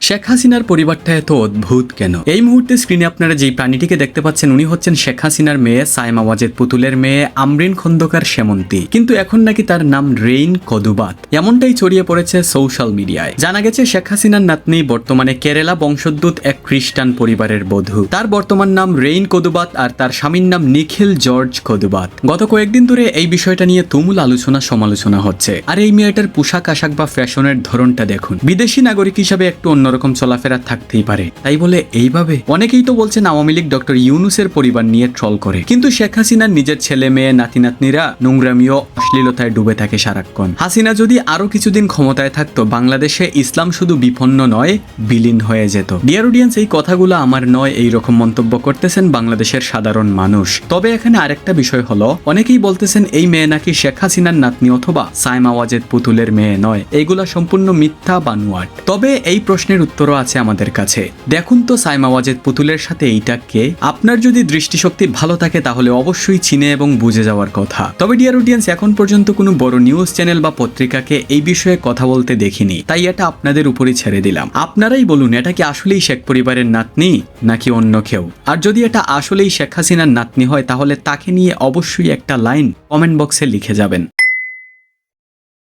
শেখ হাসিনার পরিবারটা এত অদ্ভুত কেন? এই মুহূর্তে স্ক্রিনে আপনারা যেই প্রাণীটিকে দেখতে পাচ্ছেন উনি হচ্ছেন শেখ হাসিনার মেয়ে সাইমা ওয়াজেদ পুতুলের মেয়ে আমরিন খন্দকার সেমন্তী, কিন্তু এখন নাকি তার নাম রেইন কদুবাত, এমনটাই ছড়িয়ে পড়েছে সোশ্যাল মিডিয়ায়। জানা গেছে শেখ হাসিনার নাতনি বর্তমানে কেরালা বংশোদ্ভূত এক খ্রিস্টান পরিবারের বধূ। তার বর্তমান নাম রেইন কদুবাত আর তার স্বামীর নাম নিখিল জর্জ কদুবাত। গত কয়েকদিন ধরে এই বিষয়টা নিয়ে তুমুল আলোচনা সমালোচনা হচ্ছে। আর এই মেয়েটার পোশাক আশাক বা ফ্যাশনের ধরনটা দেখুন, বিদেশি নাগরিক হিসাবে একটু অন্যরকম চলাফেরা থাকতেই পারে, তাই বলে এইভাবে? অনেকেই তো বলছেন আওয়ামী লীগ ডক্টর ইউনূসের পরিবার নিয়ে ট্রল করে, কিন্তু শেখ হাসিনার নিজের ছেলে মেয়ে নাতি নাতনিরা নোংরামি ও অশ্লীলতায় ডুবে থাকে সারাক্ষণ। হাসিনা যদি আরো কিছুদিন ক্ষমতায় থাকতো, বাংলাদেশে ইসলাম শুধু বিপন্ন নয়, বিলীন হয়ে যেত। ডিয়ার অডিয়েন্স, এই কথাগুলো আমার নয়, এই রকম মন্তব্য করতেছেন বাংলাদেশের সাধারণ মানুষ। তবে এখানে আরেকটা বিষয় হলো, অনেকেই বলতেছেন এই মেয়ে নাকি শেখ হাসিনার নাতনি অথবা সাইমা ওয়াজেদ পুতুলের মেয়ে নয়, এইগুলা সম্পূর্ণ মিথ্যা বানোয়াট। তবে এই প্রশ্নের উত্তরও আছে আমাদের কাছে। দেখুন তো সাইমা ওয়াজেদ পুতুলের সাথে এইটা কে? আপনার যদি দৃষ্টিশক্তি ভালো থাকে তাহলে অবশ্যই চিনে এবং বুঝে যাওয়ার কথা। তবে ডিয়ার অডিয়েন্স, এখন পর্যন্ত কোনো বড় নিউজ চ্যানেল বা পত্রিকাকে এই বিষয়ে কথা বলতে দেখিনি, তাই এটা আপনাদের উপরই ছেড়ে দিলাম। আপনারাই বলুন, এটা কি আসলেই শেখ পরিবারের নাতনি নাকি অন্য কেউ? আর যদি এটা আসলেই শেখ হাসিনার নাতনি হয় তাহলে তাকে নিয়ে অবশ্যই একটা লাইন কমেন্ট বক্সে লিখে যাবেন।